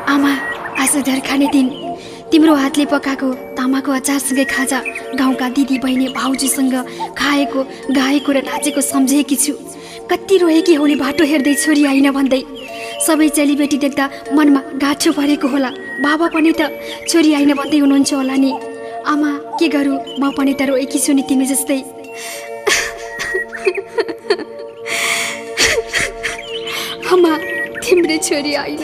आमा, आज डर खाने दिन तिम्रो हातले पकाएको तामाको अचारसँगै खाजा गाउँका दिदी बहिनी भाउजूसँग खाएको गाएको र नाचेको सम्झेकी छु। कति रोएकी होली बाटो हेर्दै छोरी आइन भन्दै। सबै चेलीबेटी देख्दा मनमा गाँठो परेको होला। बाबा पनि त छोरी आइन भन्दै हुनुहुन्छ होला नि। आमा, के गरौँ, म पनि त रोएकी छु नि तिमी जस्तै। आमा, तिम्रो छोरी आइन।